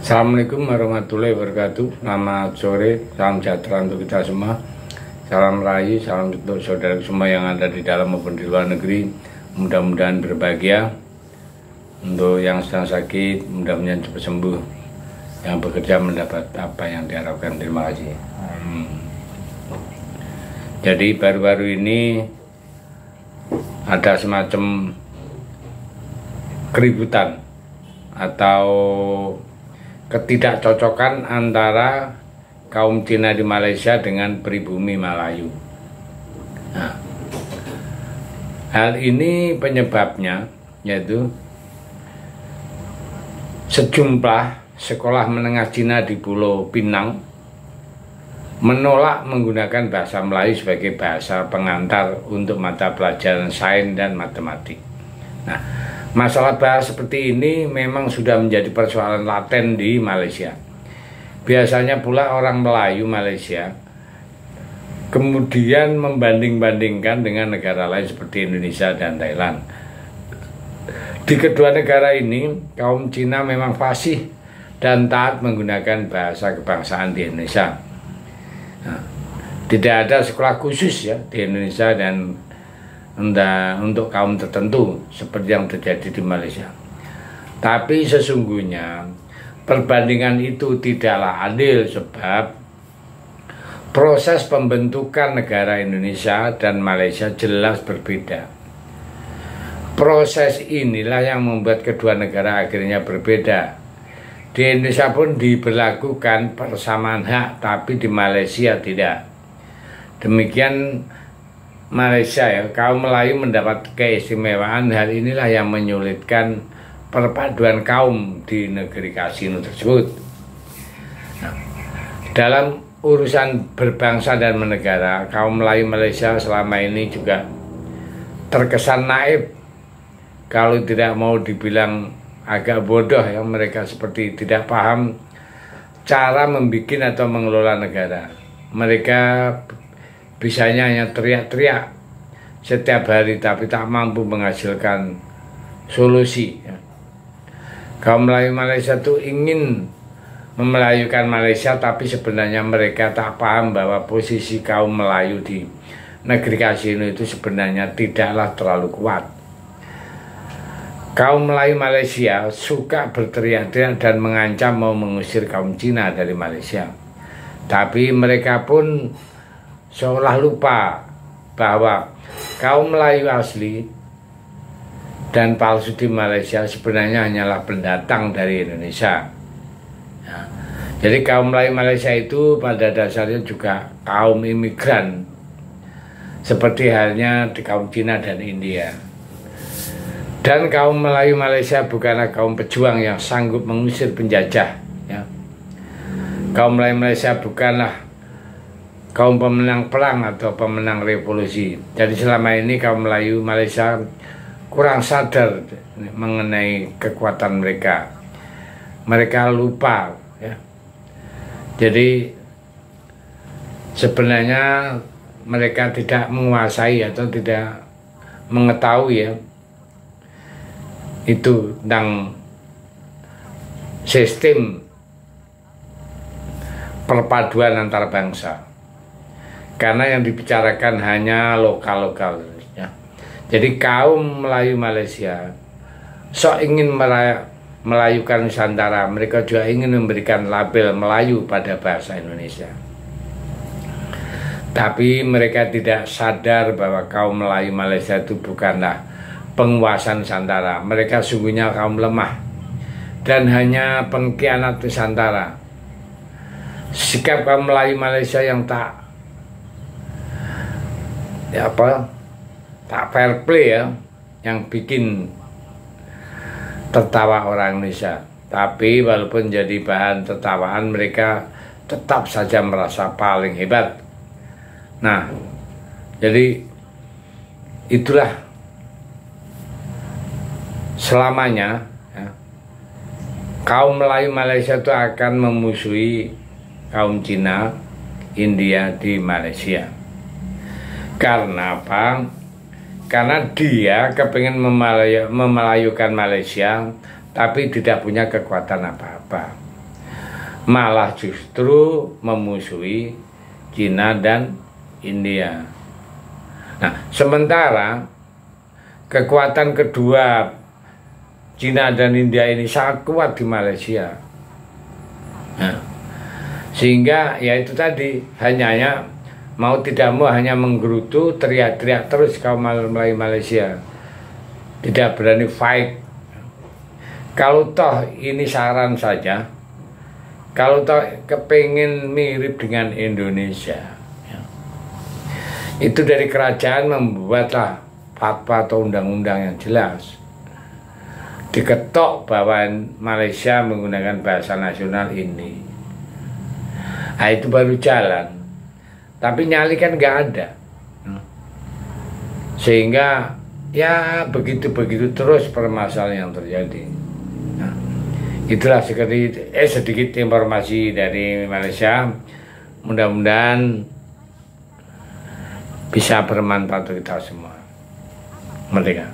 Assalamualaikum warahmatullahi wabarakatuh. Selamat sore, salam sejahtera untuk kita semua. Salam rayu, salam untuk saudara semua yang ada di dalam maupun di luar negeri. Mudah-mudahan berbahagia. Untuk yang sedang sakit, mudah-mudahan cepat sembuh. Yang bekerja mendapat apa yang diharapkan. Terima kasih. Jadi baru-baru ini ada semacam keributan atau ketidakcocokan antara kaum Cina di Malaysia dengan pribumi Melayu. Nah, hal ini penyebabnya yaitu sejumlah sekolah menengah Cina di Pulau Pinang menolak menggunakan bahasa Melayu sebagai bahasa pengantar untuk mata pelajaran sains dan matematik. Nah, masalah bahasa seperti ini memang sudah menjadi persoalan laten di Malaysia. Biasanya pula orang Melayu Malaysia kemudian membanding-bandingkan dengan negara lain seperti Indonesia dan Thailand. Di kedua negara ini, kaum Cina memang fasih dan taat menggunakan bahasa kebangsaan di Indonesia. Nah, tidak ada sekolah khusus ya di Indonesia dan untuk kaum tertentu seperti yang terjadi di Malaysia. Tapi sesungguhnya perbandingan itu tidaklah adil sebab proses pembentukan negara Indonesia dan Malaysia jelas berbeda. Proses inilah yang membuat kedua negara akhirnya berbeda. Di Indonesia pun diberlakukan persamaan hak, tapi di Malaysia tidak. Demikian Malaysia ya, kaum Melayu mendapat keistimewaan. Hal inilah yang menyulitkan perpaduan kaum di negeri kasino tersebut. Nah, dalam urusan berbangsa dan bernegara, kaum Melayu Malaysia selama ini juga terkesan naif, kalau tidak mau dibilang agak bodoh ya. Mereka seperti tidak paham cara membuat atau mengelola negara. Mereka bisanya hanya teriak-teriak setiap hari tapi tak mampu menghasilkan solusi ya. Kaum Melayu Malaysia itu ingin memelayukan Malaysia, tapi sebenarnya mereka tak paham bahwa posisi kaum Melayu di negeri kasino itu sebenarnya tidaklah terlalu kuat. Kaum Melayu Malaysia suka berteriak-teriak dan mengancam mau mengusir kaum Cina dari Malaysia. Tapi mereka pun seolah lupa bahwa kaum Melayu asli dan palsu di Malaysia sebenarnya hanyalah pendatang dari Indonesia. Ya. Jadi kaum Melayu Malaysia itu pada dasarnya juga kaum imigran, seperti halnya di kaum Cina dan India. Dan kaum Melayu Malaysia bukanlah kaum pejuang yang sanggup mengusir penjajah. Ya. Kaum Melayu Malaysia bukanlah kaum pemenang perang atau pemenang revolusi. Jadi selama ini kaum Melayu Malaysia kurang sadar mengenai kekuatan mereka. Mereka lupa ya. Jadi sebenarnya mereka tidak menguasai atau tidak mengetahui ya itu tentang sistem perpaduan antar bangsa. Karena yang dibicarakan hanya lokal-lokal ya. Jadi kaum Melayu Malaysia sok ingin melayukan Nusantara. Mereka juga ingin memberikan label Melayu pada bahasa Indonesia. Tapi mereka tidak sadar bahwa kaum Melayu Malaysia itu bukanlah penguasa Nusantara. Mereka sungguhnya kaum lemah dan hanya pengkhianat Nusantara. Sikap kaum Melayu Malaysia yang tak fair play ya, yang bikin tertawa orang Indonesia. Tapi walaupun jadi bahan tertawaan, mereka tetap saja merasa paling hebat. Nah, jadi itulah selamanya ya, kaum Melayu Malaysia itu akan memusuhi kaum Cina, India di Malaysia. Karena apa? Karena dia kepengen memelayukan Malaysia tapi tidak punya kekuatan apa-apa. malah justru memusuhi Cina dan India. Nah, sementara kekuatan kedua Cina dan India ini sangat kuat di Malaysia. Nah, sehingga ya itu tadi, hanya mau tidak mau hanya menggerutu, teriak-teriak terus kaum Melayu Malaysia, tidak berani fight. Kalau toh ini saran saja, kalau toh kepingin mirip dengan Indonesia, ya, itu dari kerajaan membuatlah fatwa atau undang-undang yang jelas, diketok bahwa Malaysia menggunakan bahasa nasional ini. Nah, itu baru jalan. Tapi nyali kan nggak ada, sehingga ya begitu-begitu terus permasalahan yang terjadi. Nah, itulah sedikit informasi dari Malaysia. Mudah-mudahan bisa bermanfaat untuk kita semua. Merdeka.